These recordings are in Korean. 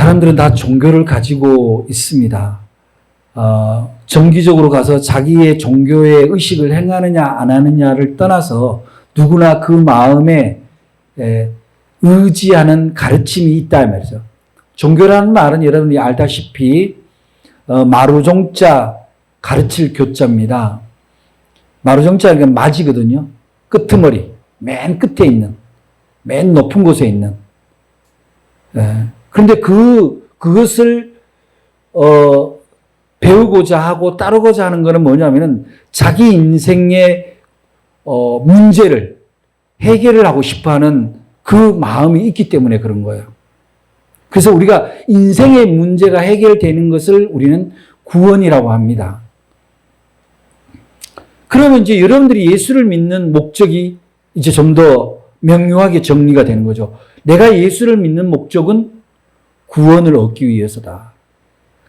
사람들은 다 종교를 가지고 있습니다. 정기적으로 가서 자기의 종교의 의식을 행하느냐 안 하느냐를 떠나서 누구나 그 마음에 의지하는 가르침이 있다 이 말이죠. 종교라는 말은 여러분이 알다시피 마루종자 가르칠 교자입니다. 마루종자가 맞이거든요. 끄트머리, 맨 끝에 있는, 맨 높은 곳에 있는. 그런데 그것을 배우고자 하고 따르고자 하는 것은 뭐냐면은 자기 인생의 문제를 해결을 하고 싶어하는 그 마음이 있기 때문에 그런 거예요. 그래서 우리가 인생의 문제가 해결되는 것을 우리는 구원이라고 합니다. 그러면 이제 여러분들이 예수를 믿는 목적이 이제 좀 더 명료하게 정리가 되는 거죠. 내가 예수를 믿는 목적은 구원을 얻기 위해서다.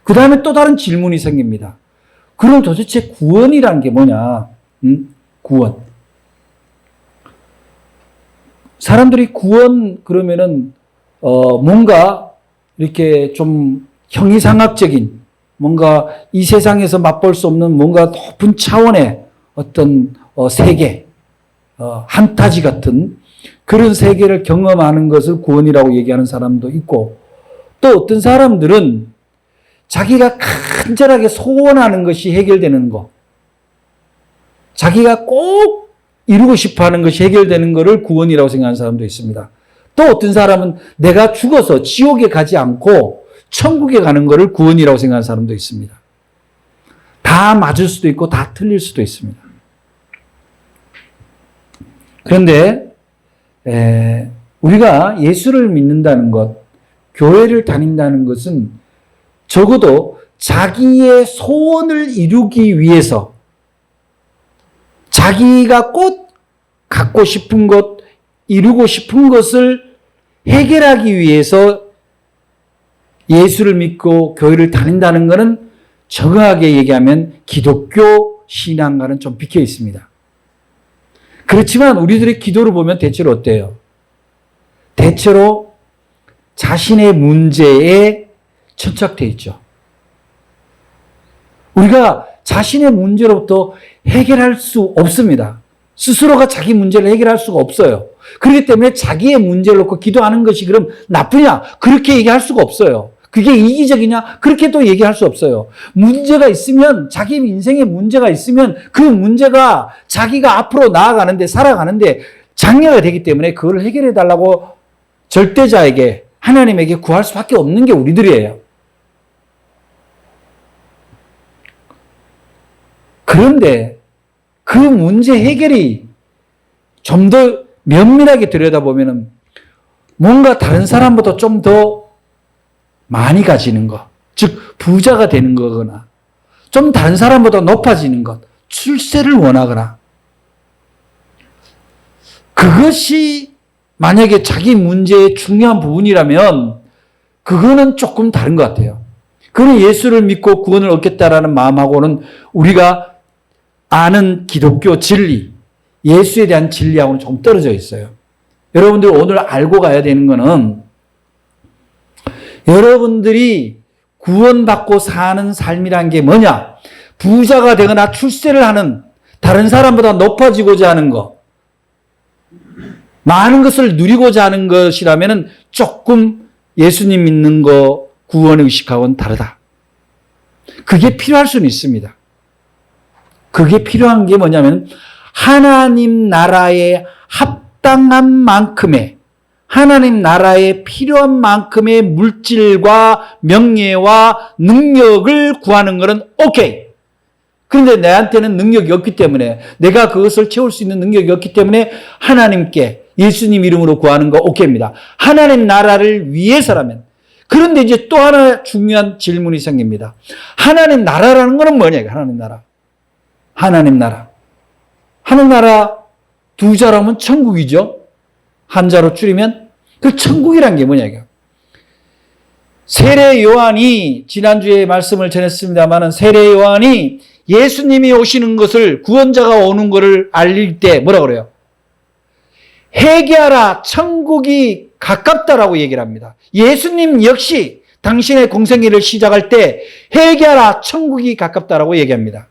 그 다음에 또 다른 질문이 생깁니다. 그럼 도대체 구원이라는 게 뭐냐? 구원. 사람들이 구원 그러면은 뭔가 이렇게 좀 형이상학적인 뭔가 이 세상에서 맛볼 수 없는 뭔가 높은 차원의 어떤 세계, 판타지 같은 그런 세계를 경험하는 것을 구원이라고 얘기하는 사람도 있고 또 어떤 사람들은 자기가 간절하게 소원하는 것이 해결되는 것, 자기가 꼭 이루고 싶어하는 것이 해결되는 것을 구원이라고 생각하는 사람도 있습니다. 또 어떤 사람은 내가 죽어서 지옥에 가지 않고 천국에 가는 것을 구원이라고 생각하는 사람도 있습니다. 다 맞을 수도 있고 다 틀릴 수도 있습니다. 그런데 우리가 예수를 믿는다는 것, 교회를 다닌다는 것은 적어도 자기의 소원을 이루기 위해서 자기가 꼭 갖고 싶은 것, 이루고 싶은 것을 해결하기 위해서 예수를 믿고 교회를 다닌다는 것은 정확하게 얘기하면 기독교 신앙과는 좀 비켜 있습니다. 그렇지만 우리들의 기도를 보면 대체로 어때요? 대체로 자신의 문제에 천착되어 있죠. 우리가 자신의 문제로부터 해결할 수 없습니다. 스스로가 자기 문제를 해결할 수가 없어요. 그렇기 때문에 자기의 문제를 놓고 기도하는 것이 그럼 나쁘냐? 그렇게 얘기할 수가 없어요. 그게 이기적이냐? 그렇게 또 얘기할 수 없어요. 문제가 있으면, 자기 인생에 문제가 있으면 그 문제가 자기가 앞으로 나아가는데, 살아가는데 장애가 되기 때문에 그걸 해결해 달라고 절대자에게, 하나님에게 구할 수밖에 없는 게 우리들이에요. 그런데 그 문제 해결이 좀 더 면밀하게 들여다보면 뭔가 다른 사람보다 좀 더 많이 가지는 것, 즉 부자가 되는 거거나 좀 다른 사람보다 높아지는 것, 출세를 원하거나 그것이 만약에 자기 문제의 중요한 부분이라면 그거는 조금 다른 것 같아요. 그는 예수를 믿고 구원을 얻겠다라는 마음하고는 우리가 아는 기독교 진리, 예수에 대한 진리하고는 좀 떨어져 있어요. 여러분들 오늘 알고 가야 되는 거는 여러분들이 구원받고 사는 삶이란 게 뭐냐? 부자가 되거나 출세를 하는, 다른 사람보다 높아지고자 하는 것, 많은 것을 누리고자 하는 것이라면 조금 예수님 믿는 거, 구원 의식하고는 다르다. 그게 필요할 수는 있습니다. 그게 필요한 게 뭐냐면 하나님 나라에 합당한 만큼의, 하나님 나라에 필요한 만큼의 물질과 명예와 능력을 구하는 것은 오케이. 그런데 내한테는 능력이 없기 때문에, 내가 그것을 채울 수 있는 능력이 없기 때문에 하나님께 예수님 이름으로 구하는 거 오케이입니다. 하나님 나라를 위해서라면. 그런데 이제 또 하나 중요한 질문이 생깁니다. 하나님 나라라는 것은 뭐냐? 하나님 나라. 하나님 나라. 하나님 나라 두 자라면 천국이죠. 한자로 줄이면 그 천국이란 게 뭐냐 이거. 세례 요한이 지난주에 말씀을 전했습니다마는 세례 요한이 예수님이 오시는 것을, 구원자가 오는 것을 알릴 때 뭐라 그래요? 회개하라, 천국이 가깝다라고 얘기를 합니다. 예수님 역시 당신의 공생애를 시작할 때 회개하라, 천국이 가깝다라고 얘기합니다.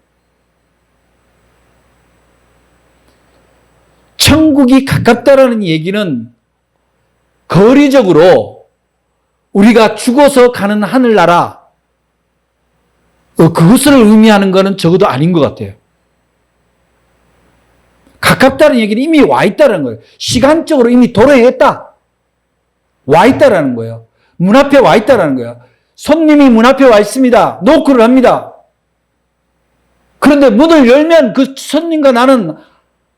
천국이 가깝다라는 얘기는 거리적으로 우리가 죽어서 가는 하늘나라, 그것을 의미하는 것은 적어도 아닌 것 같아요. 가깝다는 얘기는 이미 와 있다는 거예요. 시간적으로 이미 도래했다. 와 있다라는 거예요. 문 앞에 와 있다라는 거예요. 손님이 문 앞에 와 있습니다. 노크를 합니다. 그런데 문을 열면 그 손님과 나는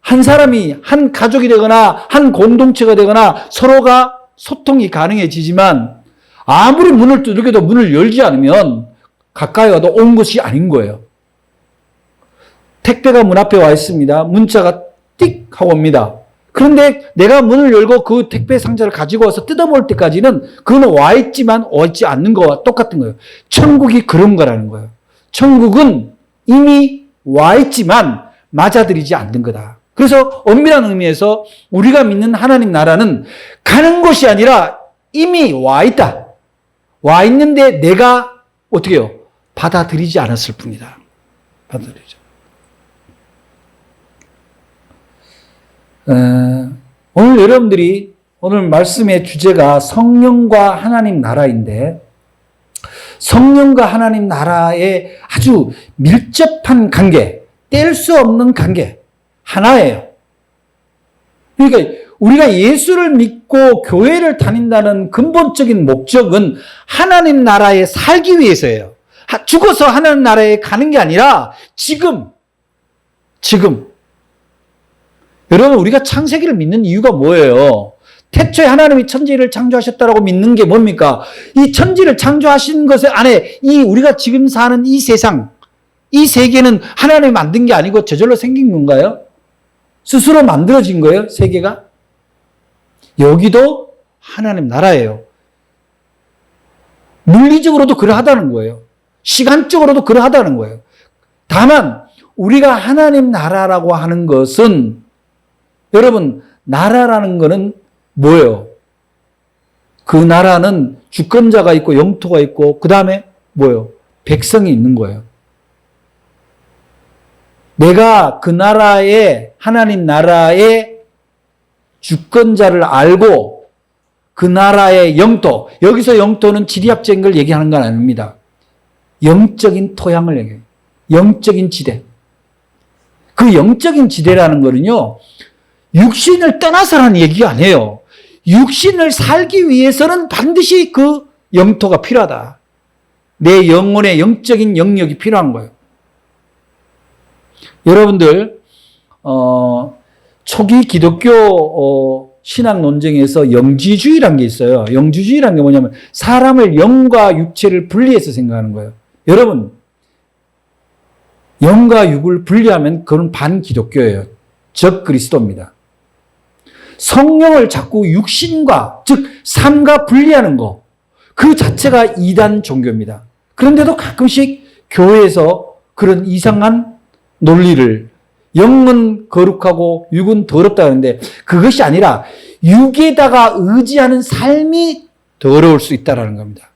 한 사람이, 한 가족이 되거나 한 공동체가 되거나 서로가 소통이 가능해지지만 아무리 문을 두들겨도 문을 열지 않으면 가까이 와도 온 것이 아닌 거예요. 택배가 문 앞에 와 있습니다. 문자가 띡 하고 옵니다. 그런데 내가 문을 열고 그 택배 상자를 가지고 와서 뜯어볼 때까지는 그건 와 있지만 와 있지 않는 거와 똑같은 거예요. 천국이 그런 거라는 거예요. 천국은 이미 와 있지만 맞아들이지 않는 거다. 그래서 엄밀한 의미에서 우리가 믿는 하나님 나라는 가는 곳이 아니라 이미 와 있다. 와 있는데 내가 어떻게 해요? 받아들이지 않았을 뿐이다. 받아들이죠. 오늘 여러분들이 오늘 말씀의 주제가 성령과 하나님 나라인데 성령과 하나님 나라의 아주 밀접한 관계, 뗄 수 없는 관계 하나예요. 그러니까 우리가 예수를 믿고 교회를 다닌다는 근본적인 목적은 하나님 나라에 살기 위해서예요. 죽어서 하나님 나라에 가는 게 아니라 지금 여러분, 우리가 창세기를 믿는 이유가 뭐예요? 태초에 하나님이 천지를 창조하셨다라고 믿는 게 뭡니까? 이 천지를 창조하신 것 안에 이 우리가 지금 사는 이 세상, 이 세계는 하나님이 만든 게 아니고 저절로 생긴 건가요? 스스로 만들어진 거예요, 세계가? 여기도 하나님 나라예요. 물리적으로도 그러하다는 거예요. 시간적으로도 그러하다는 거예요. 다만 우리가 하나님 나라라고 하는 것은 여러분, 나라라는 거는 뭐예요? 그 나라는 주권자가 있고 영토가 있고 그 다음에 뭐예요? 백성이 있는 거예요. 내가 그 나라의 하나님 나라의 주권자를 알고 그 나라의 영토, 여기서 영토는 지리학적인 걸 얘기하는 건 아닙니다. 영적인 토양을 얘기해요. 영적인 지대. 그 영적인 지대라는 거는요, 육신을 떠나서라는 얘기가 아니에요. 육신을 살기 위해서는 반드시 그 영토가 필요하다. 내 영혼의 영적인 영역이 필요한 거예요. 여러분들 초기 기독교 신학 논쟁에서 영지주의라는 게 있어요. 영지주의라는 게 뭐냐면 사람을 영과 육체를 분리해서 생각하는 거예요. 여러분, 영과 육을 분리하면 그건 반기독교예요. 적 그리스도입니다. 성령을 자꾸 육신과, 즉 삶과 분리하는 거, 그 자체가 이단 종교입니다. 그런데도 가끔씩 교회에서 그런 이상한 논리를, 영은 거룩하고 육은 더럽다 하는데 그것이 아니라 육에다가 의지하는 삶이 더러울 수 있다는 겁니다.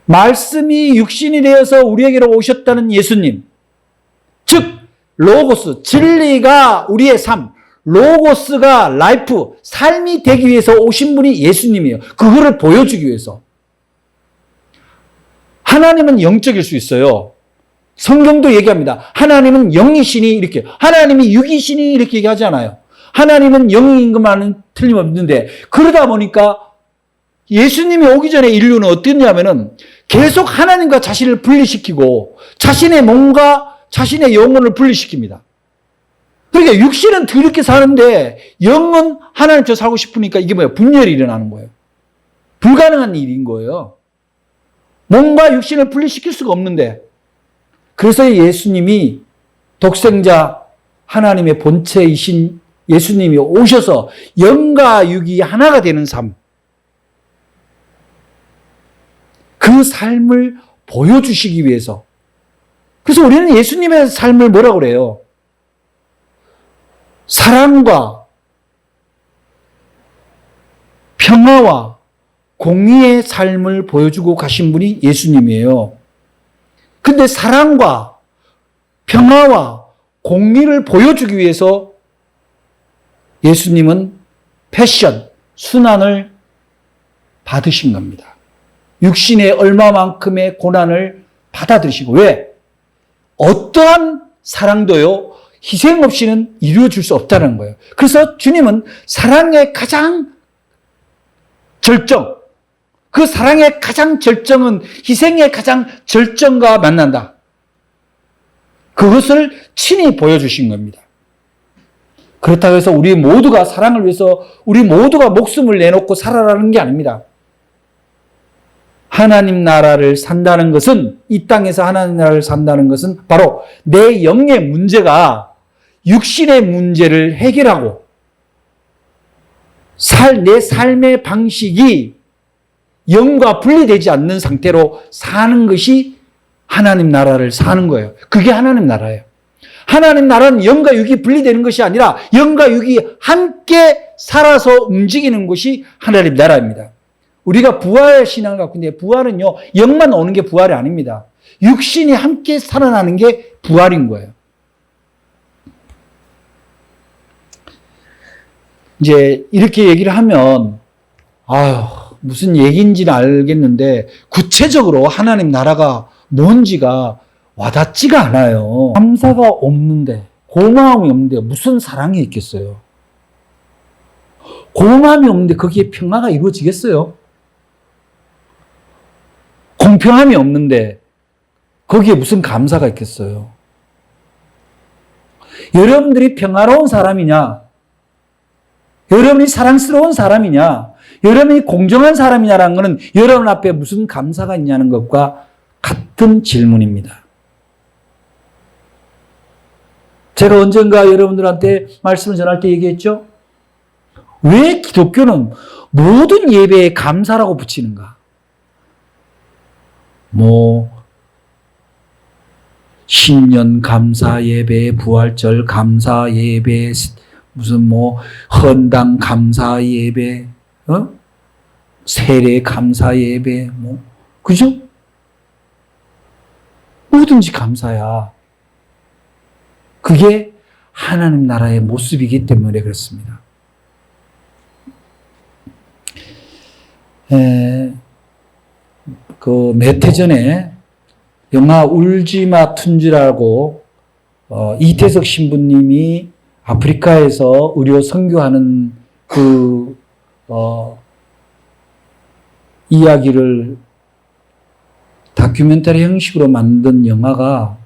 말씀이 육신이 되어서 우리에게로 오셨다는 예수님, 즉 로고스, 진리가 우리의 삶, 로고스가 라이프, 삶이 되기 위해서 오신 분이 예수님이에요. 그거를 보여주기 위해서. 하나님은 영적일 수 있어요. 성경도 얘기합니다. 하나님은 영이시니 이렇게, 하나님이 육이시니 이렇게 얘기하잖아요. 하나님은 영인 것만은 틀림없는데, 그러다 보니까 예수님이 오기 전에 인류는 어땠냐면은 계속 하나님과 자신을 분리시키고 자신의 몸과 자신의 영혼을 분리시킵니다. 그러니까 육신은 더럽게 사는데 영은 하나님처럼 살고 싶으니까 이게 뭐예요? 분열이 일어나는 거예요. 불가능한 일인 거예요. 몸과 육신을 분리시킬 수가 없는데, 그래서 예수님이 독생자 하나님의 본체이신 예수님이 오셔서 영과 육이 하나가 되는 삶, 그 삶을 보여주시기 위해서. 그래서 우리는 예수님의 삶을 뭐라고 그래요? 사랑과 평화와 공의의 삶을 보여주고 가신 분이 예수님이에요. 근데 사랑과 평화와 공의를 보여주기 위해서 예수님은 패션, 순환을 받으신 겁니다. 육신의 얼마만큼의 고난을 받아들이시고, 왜? 어떠한 사랑도요, 희생 없이는 이루어질 수 없다는 거예요. 그래서 주님은 사랑의 가장 절정, 그 사랑의 가장 절정은 희생의 가장 절정과 만난다. 그것을 친히 보여주신 겁니다. 그렇다고 해서 우리 모두가 사랑을 위해서 우리 모두가 목숨을 내놓고 살아라는 게 아닙니다. 하나님 나라를 산다는 것은, 이 땅에서 하나님 나라를 산다는 것은 바로 내 영의 문제가 육신의 문제를 해결하고 내 삶의 방식이 영과 분리되지 않는 상태로 사는 것이 하나님 나라를 사는 거예요. 그게 하나님 나라예요. 하나님 나라는 영과 육이 분리되는 것이 아니라 영과 육이 함께 살아서 움직이는 것이 하나님 나라입니다. 우리가 부활 신앙을 갖고 있는데, 부활은요, 영만 오는 게 부활이 아닙니다. 육신이 함께 살아나는 게 부활인 거예요. 이제 이렇게 얘기를 하면, 무슨 얘기인지는 알겠는데 구체적으로 하나님 나라가 뭔지가 와닿지가 않아요. 감사가 없는데, 고마움이 없는데 무슨 사랑이 있겠어요? 고마움이 없는데 거기에 평화가 이루어지겠어요? 공평함이 없는데 거기에 무슨 감사가 있겠어요? 여러분들이 평화로운 사람이냐? 여러분이 사랑스러운 사람이냐? 여러분이 공정한 사람이냐라는 것은 여러분 앞에 무슨 감사가 있냐는 것과 같은 질문입니다. 제가 언젠가 여러분들한테 말씀을 전할 때 얘기했죠? 왜 기독교는 모든 예배에 감사라고 붙이는가? 신년 감사 예배, 부활절 감사 예배, 무슨 헌당 감사 예배, 세례 감사 예배, 그죠? 뭐든지 감사야. 그게 하나님 나라의 모습이기 때문에 그렇습니다. 몇 해 전에 영화 울지마 툰지라고 이태석 신부님이 아프리카에서 의료 선교하는 이야기를 다큐멘터리 형식으로 만든 영화가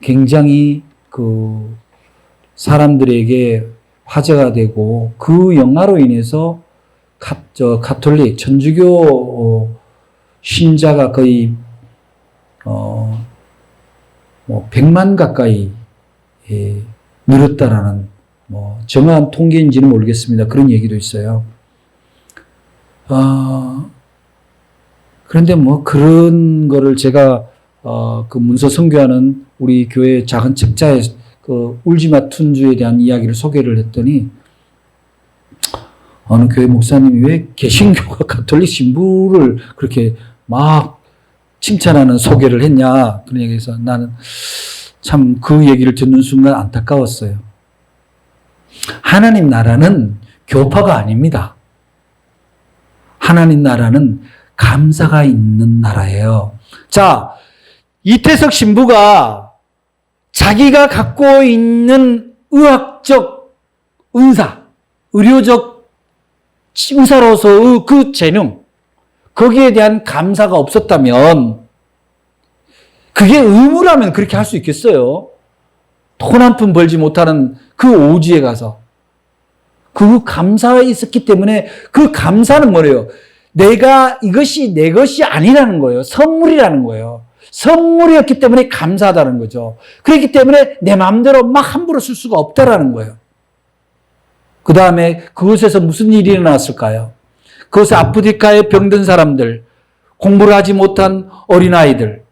굉장히 사람들에게 화제가 되고, 그 영화로 인해서 가톨릭, 천주교 신자가 거의 100만 가까이 늘었다라는 정확한 통계인지는 모르겠습니다. 그런 얘기도 있어요. 그런데 그런 거를 제가 그 문서 선교하는 우리 교회 작은 책자에 울지마 툰주에 대한 이야기를 소개를 했더니, 어느 교회 목사님이 왜 개신교가 가톨릭 신부를 그렇게 막 칭찬하는 소개를 했냐, 그런 얘기해서 나는 참 그 얘기를 듣는 순간 안타까웠어요. 하나님 나라는 교파가 아닙니다. 하나님 나라는 감사가 있는 나라예요. 자, 이태석 신부가 자기가 갖고 있는 의학적 은사, 의료적 의사로서의 그 재능, 거기에 대한 감사가 없었다면, 그게 의무라면 그렇게 할 수 있겠어요? 돈 한 푼 벌지 못하는 그 오지에 가서. 그 감사가 있었기 때문에, 그 감사는 뭐래요? 이것이 내 것이 아니라는 거예요. 선물이라는 거예요. 선물이었기 때문에 감사하다는 거죠. 그렇기 때문에 내 마음대로 막 함부로 쓸 수가 없다라는 거예요. 그 다음에 그곳에서 무슨 일이 일어났을까요? 그것에 아프리카에 병든 사람들, 공부를 하지 못한 어린아이들,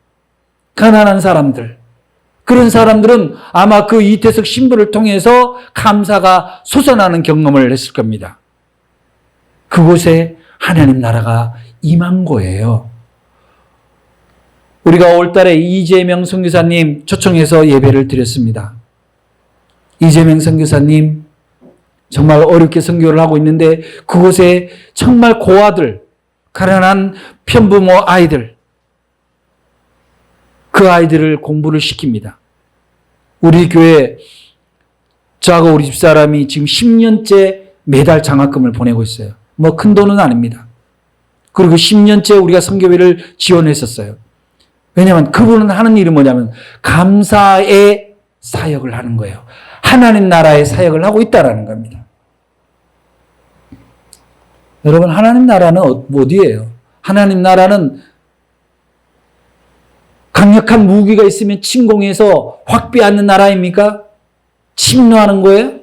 가난한 사람들, 그런 사람들은 아마 그 이태석 신부를 통해서 감사가 솟아나는 경험을 했을 겁니다. 그곳에 하나님 나라가 임한 거예요. 우리가 올달에 이재명 선교사님 초청해서 예배를 드렸습니다. 이재명 선교사님 정말 어렵게 선교를 하고 있는데 그곳에 정말 고아들, 가난한 편부모 아이들, 그 아이들을 공부를 시킵니다. 우리 교회 저하고 우리 집사람이 지금 10년째 매달 장학금을 보내고 있어요. 뭐 큰 돈은 아닙니다. 그리고 10년째 우리가 선교회를 지원했었어요. 왜냐하면 그분은 하는 일은 뭐냐면 감사의 사역을 하는 거예요. 하나님 나라의 사역을 하고 있다라는 겁니다. 여러분, 하나님 나라는 어디예요? 하나님 나라는 강력한 무기가 있으면 침공해서 확 빼앗는 나라입니까? 침노하는 거예요?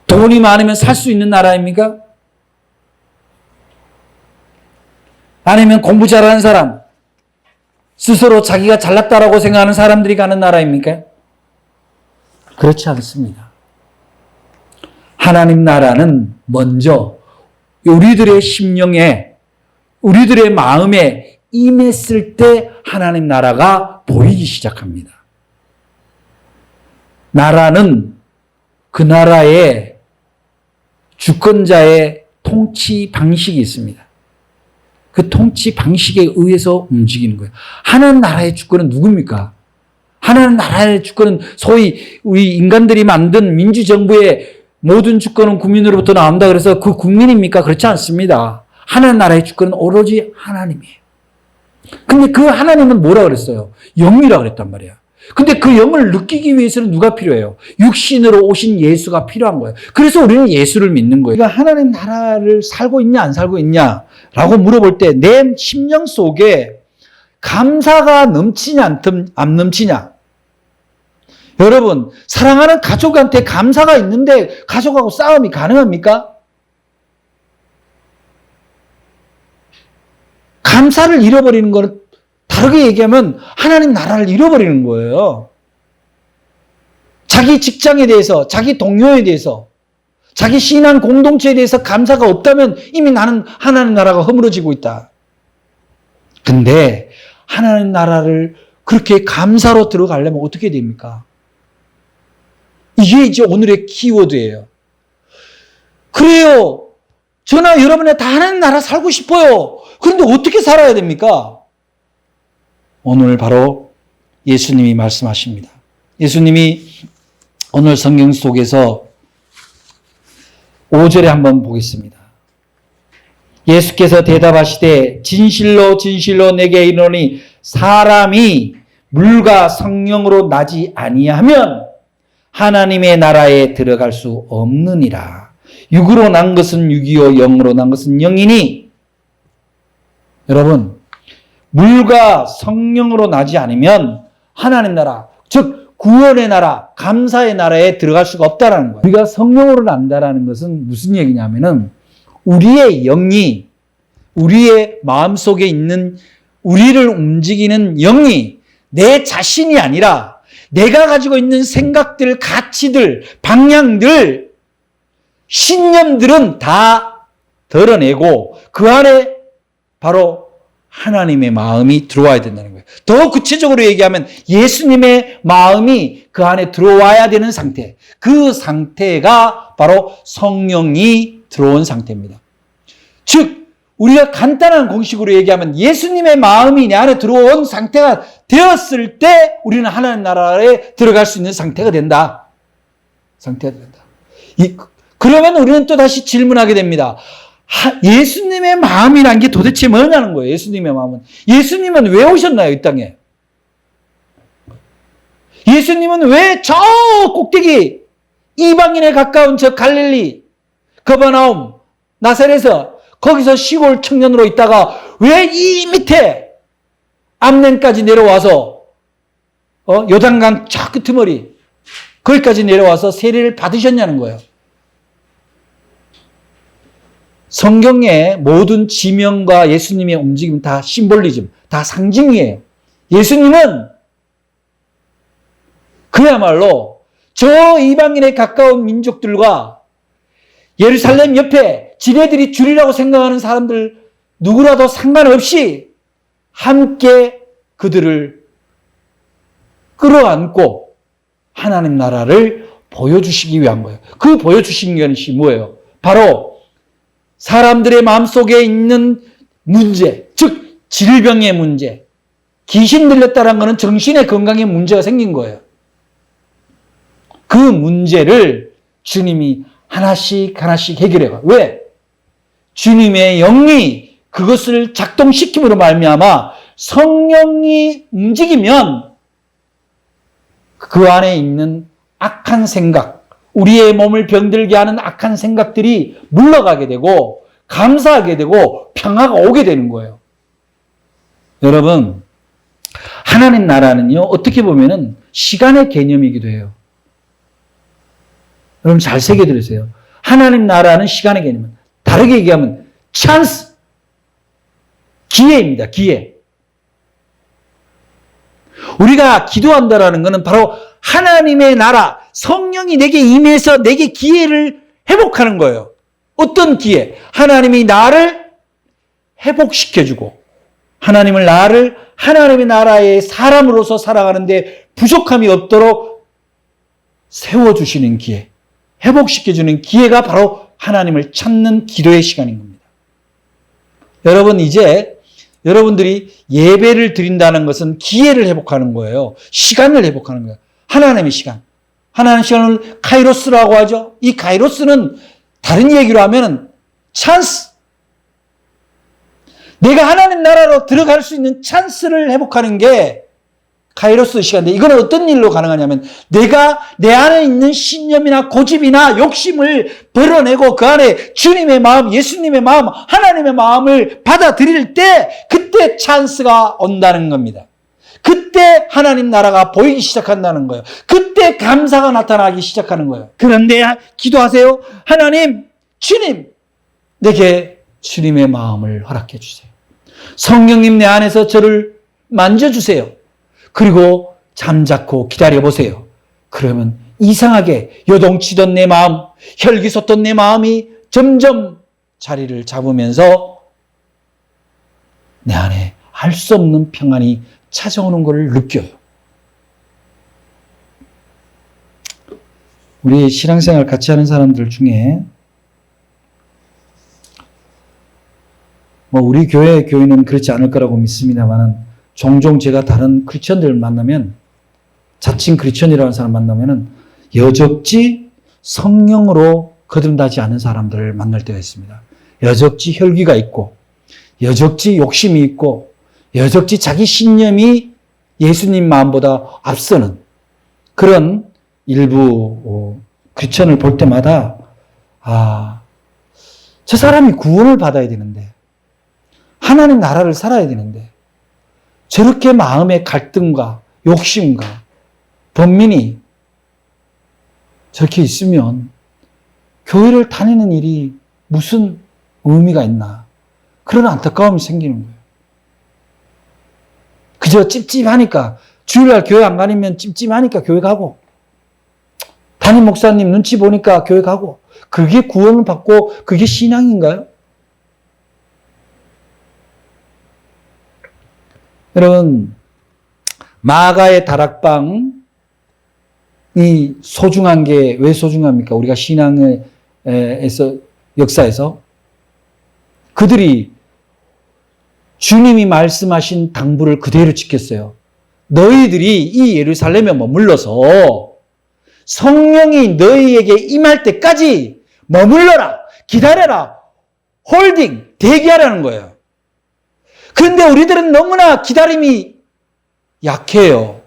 돈이 많으면 살 수 있는 나라입니까? 아니면 공부 잘하는 사람, 스스로 자기가 잘났다라고 생각하는 사람들이 가는 나라입니까? 그렇지 않습니다. 하나님 나라는 먼저 우리들의 심령에, 우리들의 마음에 임했을 때 하나님 나라가 보이기 시작합니다. 나라는 그 나라의 주권자의 통치 방식이 있습니다. 그 통치 방식에 의해서 움직이는 거예요. 하나님 나라의 주권은 누굽니까? 하나님 나라의 주권은 소위 우리 인간들이 만든 민주정부의 모든 주권은 국민으로부터 나온다 그래서 그 국민입니까? 그렇지 않습니다. 하나님 나라의 주권은 오로지 하나님이에요. 근데 그 하나님은 뭐라 그랬어요? 영이라 그랬단 말이야. 근데 그 영을 느끼기 위해서는 누가 필요해요? 육신으로 오신 예수가 필요한 거예요. 그래서 우리는 예수를 믿는 거예요. 우리가 하나님 나라를 살고 있냐 안 살고 있냐라고 물어볼 때 내 심령 속에 감사가 넘치냐 안 넘치냐. 여러분, 사랑하는 가족한테 감사가 있는데 가족하고 싸움이 가능합니까? 감사를 잃어버리는 건 다르게 얘기하면 하나님 나라를 잃어버리는 거예요. 자기 직장에 대해서, 자기 동료에 대해서, 자기 신앙 공동체에 대해서 감사가 없다면 이미 나는 하나님 나라가 허물어지고 있다. 근데 하나님 나라를 그렇게 감사로 들어가려면 어떻게 됩니까? 이게 이제 오늘의 키워드예요. 그래요. 저나 여러분이 다 하나님 나라 살고 싶어요. 그런데 어떻게 살아야 됩니까? 오늘 바로 예수님이 말씀하십니다. 예수님이 오늘 성경 속에서 5절에 한번 보겠습니다. 예수께서 대답하시되 진실로 진실로 내게 이르노니 사람이 물과 성령으로 나지 아니하면 하나님의 나라에 들어갈 수 없느니라. 육으로 난 것은 육이요 영으로 난 것은 영이니. 여러분, 물과 성령으로 나지 않으면 하나님 나라, 즉 구원의 나라, 감사의 나라에 들어갈 수가 없다라는 거예요. 우리가 성령으로 난다라는 것은 무슨 얘기냐면은 우리의 영이, 우리의 마음속에 있는 우리를 움직이는 영이 내 자신이 아니라 내가 가지고 있는 생각들, 가치들, 방향들, 신념들은 다 드러내고 그 안에 바로 하나님의 마음이 들어와야 된다는 거예요. 더 구체적으로 얘기하면 예수님의 마음이 그 안에 들어와야 되는 상태. 그 상태가 바로 성령이 들어온 상태입니다. 즉, 우리가 간단한 공식으로 얘기하면 예수님의 마음이 내 안에 들어온 상태가 되었을 때 우리는 하나님 나라에 들어갈 수 있는 상태가 된다. 상태가 된다. 그러면 우리는 또 다시 질문하게 됩니다. 예수님의 마음이란 게 도대체 뭐냐는 거예요. 예수님의 마음은. 예수님은 왜 오셨나요, 이 땅에? 예수님은 왜 저 꼭대기 이방인에 가까운 저 갈릴리, 거버나움, 나사렛에서 거기서 시골 청년으로 있다가 왜 이 밑에 암렌까지 내려와서 요단강 저 끄트머리 거기까지 내려와서 세례를 받으셨냐는 거예요. 성경의 모든 지명과 예수님의 움직임은 다 심볼리즘, 다 상징이에요. 예수님은 그야말로 저 이방인에 가까운 민족들과 예루살렘 옆에 지네들이 주리라고 생각하는 사람들 누구라도 상관없이 함께 그들을 끌어안고 하나님 나라를 보여주시기 위한 거예요. 그 보여주신 것이 뭐예요? 바로 사람들의 마음속에 있는 문제, 즉 질병의 문제, 귀신 들렸다는 것은 정신의 건강에 문제가 생긴 거예요. 그 문제를 주님이 하나씩 해결해가. 왜? 주님의 영이 그것을 작동시킴으로 말미암아 성령이 움직이면 그 안에 있는 악한 생각, 우리의 몸을 병들게 하는 악한 생각들이 물러가게 되고 감사하게 되고 평화가 오게 되는 거예요. 여러분, 하나님 나라는요, 어떻게 보면은 시간의 개념이기도 해요. 여러분 잘 새겨 들으세요. 하나님 나라는 시간의 개념은 다르게 얘기하면 찬스, 기회입니다. 기회. 우리가 기도한다라는 것은 바로 하나님의 나라, 성령이 내게 임해서 내게 기회를 회복하는 거예요. 어떤 기회? 하나님이 나를 회복시켜주고 하나님의 나라의 사람으로서 살아가는데 부족함이 없도록 세워주시는 기회, 회복시켜주는 기회가 바로 하나님을 찾는 기도의 시간인 겁니다. 여러분, 이제 여러분들이 예배를 드린다는 것은 기회를 회복하는 거예요. 시간을 회복하는 거예요. 하나님의 시간. 하나님의 시간을 카이로스라고 하죠. 이 카이로스는 다른 얘기로 하면 찬스. 내가 하나님 나라로 들어갈 수 있는 찬스를 회복하는 게 카이로스 시간인데, 이건 어떤 일로 가능하냐면 내가 내 안에 있는 신념이나 고집이나 욕심을 벌어내고 그 안에 주님의 마음, 예수님의 마음, 하나님의 마음을 받아들일 때 그때 찬스가 온다는 겁니다. 그때 하나님 나라가 보이기 시작한다는 거예요. 그때 감사가 나타나기 시작하는 거예요. 그런데 기도하세요. 하나님, 주님, 내게 주님의 마음을 허락해 주세요. 성령님 내 안에서 저를 만져주세요. 그리고 잠자코 기다려보세요. 그러면 이상하게 요동치던 내 마음, 혈기 솟던 내 마음이 점점 자리를 잡으면서 내 안에 알 수 없는 평안이 찾아오는 것을 느껴요. 우리 신앙생활 같이 하는 사람들 중에 우리 교회는 그렇지 않을 거라고 믿습니다만 종종 제가 다른 크리스천들을 만나면, 자칭 크리스천이라는 사람 만나면 여적지 성령으로 거듭나지 않은 사람들을 만날 때가 있습니다. 여적지 혈기가 있고 여적지 욕심이 있고 여적지 자기 신념이 예수님 마음보다 앞서는 그런 일부 크리스천을 볼 때마다 저 사람이 구원을 받아야 되는데, 하나님 나라를 살아야 되는데 저렇게 마음의 갈등과 욕심과 번민이 저렇게 있으면 교회를 다니는 일이 무슨 의미가 있나, 그런 안타까움이 생기는 거예요. 그저 찝찝하니까, 주일날 교회 안 다니면 찝찝하니까 교회 가고, 담임 목사님 눈치 보니까 교회 가고, 그게 구원을 받고 그게 신앙인가요? 여러분, 마가의 다락방이 소중한 게 왜 소중합니까? 우리가 신앙에서, 역사에서 그들이 주님이 말씀하신 당부를 그대로 지켰어요. 너희들이 이 예루살렘에 머물러서 성령이 너희에게 임할 때까지 머물러라, 기다려라, 홀딩, 대기하라는 거예요. 그런데 우리들은 너무나 기다림이 약해요.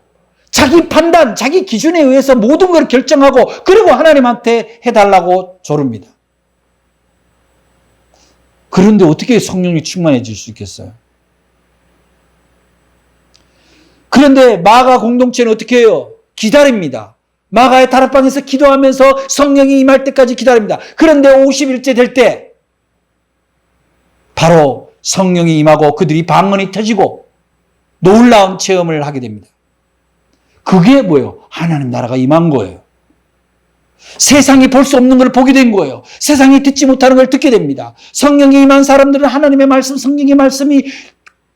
자기 판단, 자기 기준에 의해서 모든 걸 결정하고 그리고 하나님한테 해달라고 조릅니다. 그런데 어떻게 성령이 충만해질 수 있겠어요? 그런데 마가 공동체는 어떻게 해요? 기다립니다. 마가의 다락방에서 기도하면서 성령이 임할 때까지 기다립니다. 그런데 50일째 될 때 바로 성령이 임하고 그들이 방언이 터지고 놀라운 체험을 하게 됩니다. 그게 뭐예요? 하나님 나라가 임한 거예요. 세상이 볼 수 없는 걸 보게 된 거예요. 세상이 듣지 못하는 걸 듣게 됩니다. 성령이 임한 사람들은 하나님의 말씀, 성령의 말씀이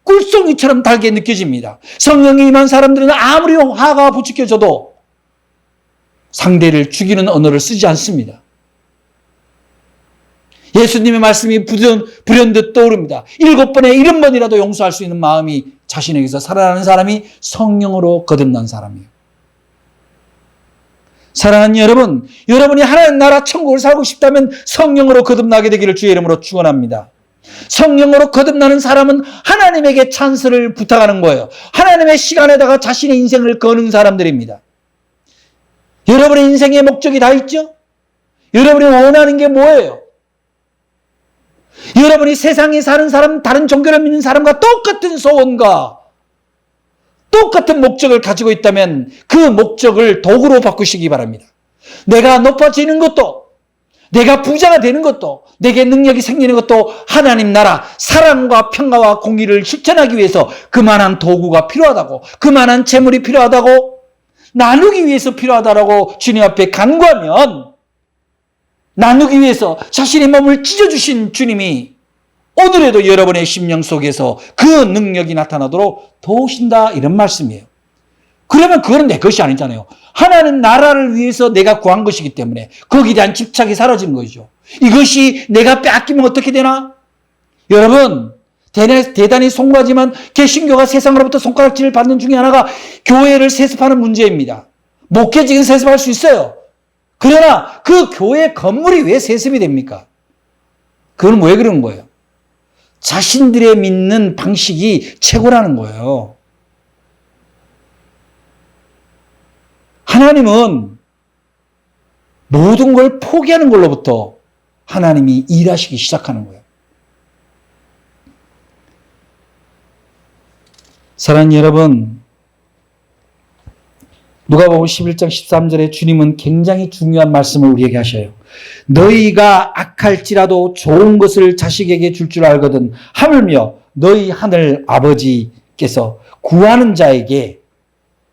꿀송이처럼 달게 느껴집니다. 성령이 임한 사람들은 아무리 화가 부추겨져도 상대를 죽이는 언어를 쓰지 않습니다. 예수님의 말씀이 불현듯 떠오릅니다. 7번에 70번이라도 용서할 수 있는 마음이 자신에게서 살아나는 사람이 성령으로 거듭난 사람이에요. 사랑하는 여러분, 여러분이 하나님 나라 천국을 살고 싶다면 성령으로 거듭나게 되기를 주의 이름으로 축원합니다. 성령으로 거듭나는 사람은 하나님에게 찬스를 부탁하는 거예요. 하나님의 시간에다가 자신의 인생을 거는 사람들입니다. 여러분의 인생의 목적이 다 있죠? 여러분이 원하는 게 뭐예요? 여러분이 세상에 사는 사람, 다른 종교를 믿는 사람과 똑같은 소원과 똑같은 목적을 가지고 있다면 그 목적을 도구로 바꾸시기 바랍니다. 내가 높아지는 것도, 내가 부자가 되는 것도, 내게 능력이 생기는 것도 하나님 나라 사랑과 평화와 공의를 실천하기 위해서 그만한 도구가 필요하다고, 그만한 재물이 필요하다고, 나누기 위해서 필요하다라고 주님 앞에 간구하면, 나누기 위해서 자신의 몸을 찢어주신 주님이 오늘에도 여러분의 심령 속에서 그 능력이 나타나도록 도우신다, 이런 말씀이에요. 그러면 그건 내 것이 아니잖아요. 하나님 나라를 위해서 내가 구한 것이기 때문에 거기에 대한 집착이 사라지는 거죠. 이것이 내가 빼앗기면 어떻게 되나? 여러분, 대단히 송구하지만 개신교가 세상으로부터 손가락질을 받는 중에 하나가 교회를 세습하는 문제입니다. 목회직은 세습할 수 있어요. 그러나 그 교회 건물이 왜 세습이 됩니까? 그건 왜 그런 거예요? 자신들의 믿는 방식이 최고라는 거예요. 하나님은 모든 걸 포기하는 걸로부터 하나님이 일하시기 시작하는 거예요. 사랑하는 여러분, 누가복음 11장 13절에 주님은 굉장히 중요한 말씀을 우리에게 하셔요. 너희가 악할지라도 좋은 것을 자식에게 줄 줄 알거든 하물며 너희 하늘 아버지께서 구하는 자에게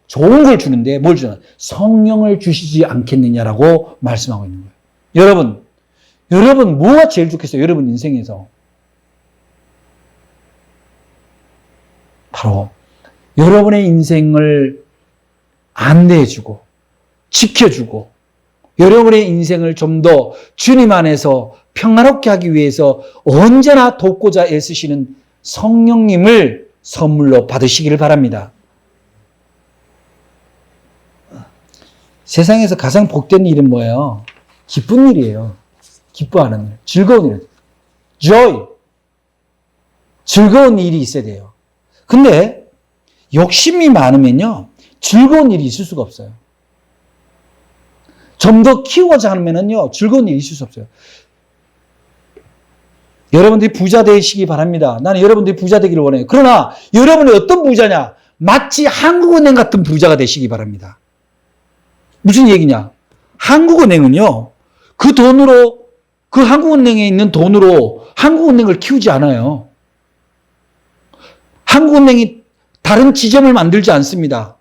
좋은 걸 주는데 뭘 주나? 성령을 주시지 않겠느냐라고 말씀하고 있는 거예요. 여러분 뭐가 제일 좋겠어요? 여러분 인생에서. 바로 여러분의 인생을 안내해주고 지켜주고 여러분의 인생을 좀 더 주님 안에서 평화롭게 하기 위해서 언제나 돕고자 애쓰시는 성령님을 선물로 받으시기를 바랍니다. 세상에서 가장 복된 일은 뭐예요? 기쁜 일이에요. 기뻐하는 일, 즐거운 일, joy. 즐거운 일이 있어야 돼요. 근데 욕심이 많으면요, 즐거운 일이 있을 수가 없어요. 좀 더 키우고자 하면은요, 즐거운 일이 있을 수 없어요. 여러분들이 부자 되시기 바랍니다. 나는 여러분들이 부자 되기를 원해요. 그러나 여러분이 어떤 부자냐? 마치 한국은행 같은 부자가 되시기 바랍니다. 무슨 얘기냐? 한국은행은요, 그 돈으로, 그 한국은행에 있는 돈으로 한국은행을 키우지 않아요. 한국은행이 다른 지점을 만들지 않습니다.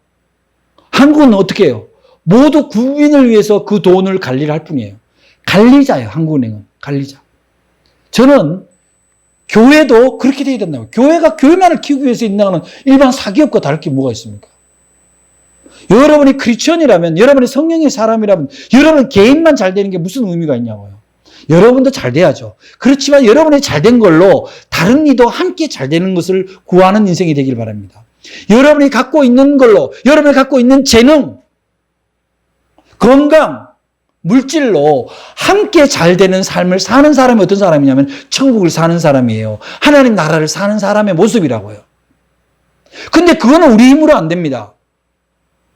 한국은 어떻게 해요? 모두 국민을 위해서 그 돈을 관리를 할 뿐이에요. 관리자예요, 한국은행은. 관리자. 저는 교회도 그렇게 되어야 된다고. 교회가 교회만을 키우기 위해서 있나는 일반 사기업과 다를 게 뭐가 있습니까? 여러분이 크리스천이라면, 여러분이 성령의 사람이라면, 여러분 개인만 잘 되는 게 무슨 의미가 있냐고요. 여러분도 잘 돼야죠. 그렇지만 여러분이 잘 된 걸로 다른 이도 함께 잘 되는 것을 구하는 인생이 되길 바랍니다. 여러분이 갖고 있는 걸로, 여러분이 갖고 있는 재능, 건강, 물질로 함께 잘 되는 삶을 사는 사람이 어떤 사람이냐면 천국을 사는 사람이에요. 하나님 나라를 사는 사람의 모습이라고요. 근데 그거는 우리 힘으로 안 됩니다.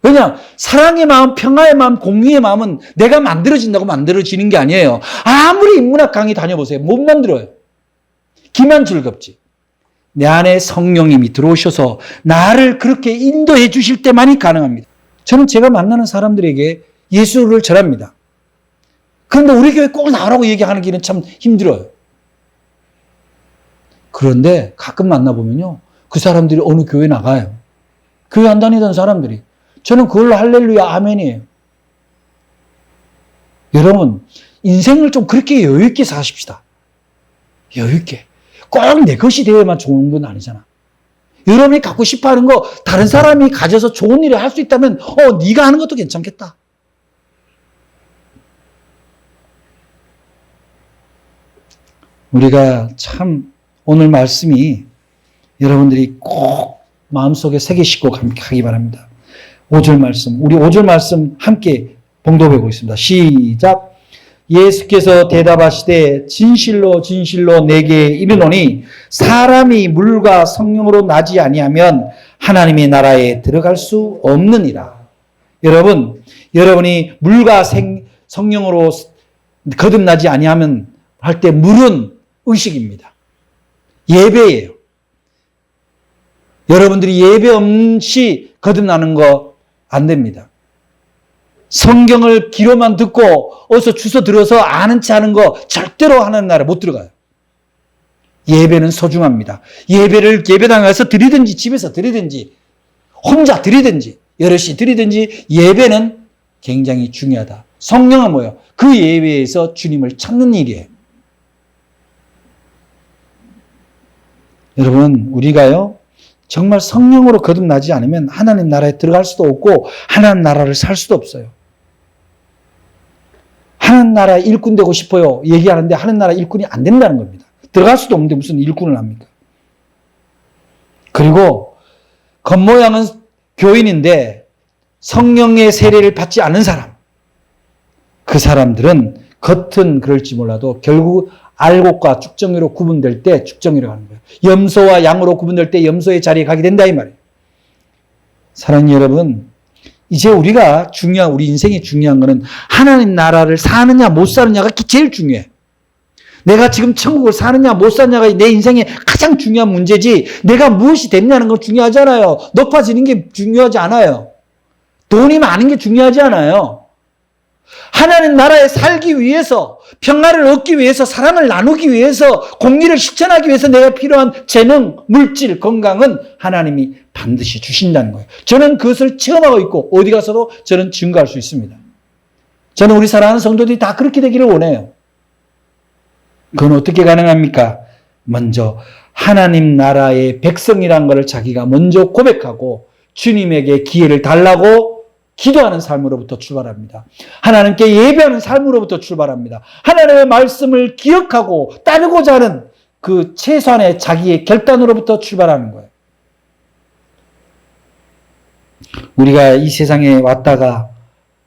왜냐? 사랑의 마음, 평화의 마음, 공의의 마음은 내가 만들어진다고 만들어지는 게 아니에요. 아무리 인문학 강의 다녀보세요. 못 만들어요. 기만 즐겁지. 내 안에 성령님이 들어오셔서 나를 그렇게 인도해 주실 때만이 가능합니다. 저는 제가 만나는 사람들에게 예수를 전합니다. 그런데 우리 교회 꼭 나오라고 얘기하는 길은 참 힘들어요. 그런데 가끔 만나보면요, 그 사람들이 어느 교회 나가요. 교회 안 다니던 사람들이. 저는 그걸로 할렐루야 아멘이에요. 여러분, 인생을 좀 그렇게 여유있게 사십시다. 여유있게. 꼭 내 것이 되어야만 좋은 건 아니잖아. 여러분이 갖고 싶어 하는 거 다른 사람이 가져서 좋은 일을 할 수 있다면 네가 하는 것도 괜찮겠다. 우리가 참 오늘 말씀이 여러분들이 꼭 마음속에 새기시고 가기 바랍니다. 5절 말씀, 우리 5절 말씀 함께 봉독해 보겠습니다. 시작. 예수께서 대답하시되 진실로 진실로 내게 이르노니 사람이 물과 성령으로 나지 아니하면 하나님의 나라에 들어갈 수 없느니라. 여러분, 여러분이 물과 성령으로 거듭나지 아니하면 할 때 물은 의식입니다. 예배예요. 여러분들이 예배 없이 거듭나는 거 안 됩니다. 성경을 귀로만 듣고 어디서 주워 들어서 아는 체 하는 거 절대로 하나님 나라에 못 들어가요. 예배는 소중합니다. 예배를 예배당에 가서 드리든지 집에서 드리든지 혼자 드리든지 여럿이 드리든지 예배는 굉장히 중요하다. 성령은 뭐예요? 그 예배에서 주님을 찾는 일이에요. 여러분, 우리가요 정말 성령으로 거듭나지 않으면 하나님 나라에 들어갈 수도 없고 하나님 나라를 살 수도 없어요. 하나님 나라의 일꾼 되고 싶어요 얘기하는데 하나님 나라 일꾼이 안 된다는 겁니다. 들어갈 수도 없는데 무슨 일꾼을 합니까? 그리고 겉모양은 교인인데 성령의 세례를 받지 않은 사람, 그 사람들은 겉은 그럴지 몰라도 결국 알곡과 쭉정이로 구분될 때 쭉정이로 가는 거예요. 염소와 양으로 구분될 때 염소의 자리에 가게 된다 이 말이에요. 사랑하는 여러분, 이제 우리가 우리 인생이 중요한 거는 하나님 나라를 사느냐 못 사느냐가 제일 중요해. 내가 지금 천국을 사느냐 못 사느냐가 내 인생의 가장 중요한 문제지 내가 무엇이 됐냐는 건 중요하지 않아요. 높아지는 게 중요하지 않아요. 돈이 많은 게 중요하지 않아요. 하나님 나라에 살기 위해서, 평화를 얻기 위해서, 사랑을 나누기 위해서, 공의를 실천하기 위해서 내가 필요한 재능, 물질, 건강은 하나님이 반드시 주신다는 거예요. 저는 그것을 체험하고 있고 어디 가서도 저는 증거할 수 있습니다. 저는 우리 사랑하는 성도들이 다 그렇게 되기를 원해요. 그건 어떻게 가능합니까? 먼저 하나님 나라의 백성이라는 것을 자기가 먼저 고백하고 주님에게 기회를 달라고 기도하는 삶으로부터 출발합니다. 하나님께 예배하는 삶으로부터 출발합니다. 하나님의 말씀을 기억하고 따르고자 하는 그 최소한의 자기의 결단으로부터 출발하는 거예요. 우리가 이 세상에 왔다가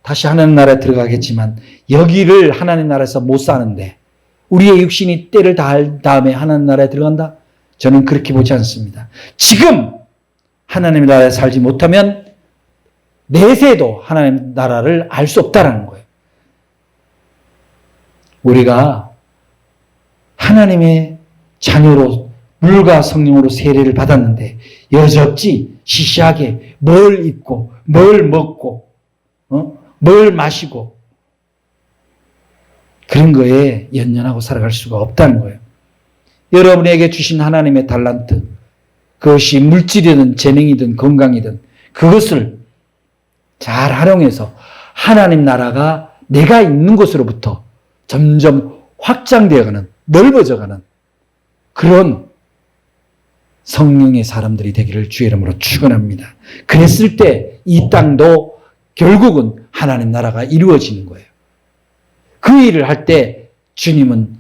다시 하나님 나라에 들어가겠지만 여기를 하나님 나라에서 못 사는데 우리의 육신이 때를 다할 다음에 하나님 나라에 들어간다? 저는 그렇게 보지 않습니다. 지금 하나님의 나라에 살지 못하면 내세도 하나님 나라를 알 수 없다는 거예요. 우리가 하나님의 자녀로 물과 성령으로 세례를 받았는데 여적지 시시하게 뭘 입고 뭘 먹고 뭘 마시고 그런 거에 연연하고 살아갈 수가 없다는 거예요. 여러분에게 주신 하나님의 달란트, 그것이 물질이든 재능이든 건강이든 그것을 잘 활용해서 하나님 나라가 내가 있는 곳으로부터 점점 확장되어가는, 넓어져가는 그런 성령의 사람들이 되기를 주의 이름으로 축원합니다. 그랬을 때 이 땅도 결국은 하나님 나라가 이루어지는 거예요. 그 일을 할 때 주님은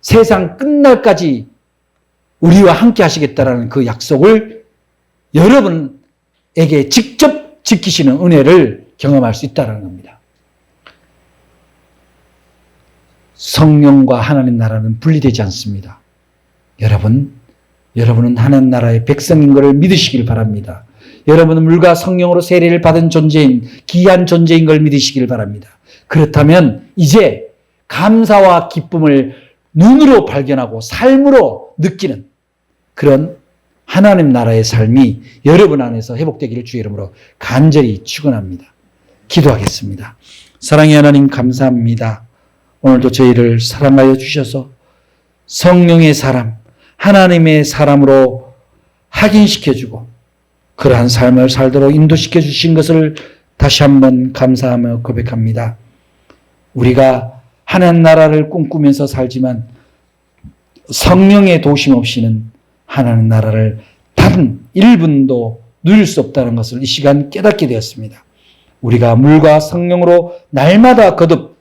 세상 끝날까지 우리와 함께 하시겠다라는 그 약속을 여러분에게 직접 지키시는 은혜를 경험할 수 있다는 겁니다. 성령과 하나님 나라는 분리되지 않습니다. 여러분은 하나님 나라의 백성인 것을 믿으시길 바랍니다. 여러분은 물과 성령으로 세례를 받은 존재인, 귀한 존재인 걸 믿으시길 바랍니다. 그렇다면 이제 감사와 기쁨을 눈으로 발견하고 삶으로 느끼는 그런 하나님 나라의 삶이 여러분 안에서 회복되기를 주의 이름으로 간절히 축원합니다. 기도하겠습니다. 사랑의 하나님 감사합니다. 오늘도 저희를 사랑하여 주셔서 성령의 사람, 하나님의 사람으로 확인시켜주고 그러한 삶을 살도록 인도시켜 주신 것을 다시 한번 감사하며 고백합니다. 우리가 하나님 나라를 꿈꾸면서 살지만 성령의 도심 없이는 하나님 나라를 단 1분도 누릴 수 없다는 것을 이 시간 깨닫게 되었습니다. 우리가 물과 성령으로 날마다 거듭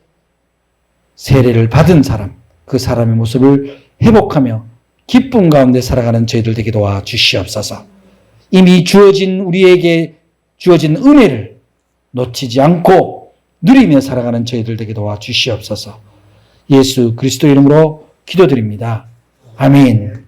세례를 받은 사람, 그 사람의 모습을 회복하며 기쁨 가운데 살아가는 저희들 되게 도와 주시옵소서. 이미 우리에게 주어진 은혜를 놓치지 않고 누리며 살아가는 저희들 되게 도와 주시옵소서. 예수 그리스도 이름으로 기도드립니다. 아멘.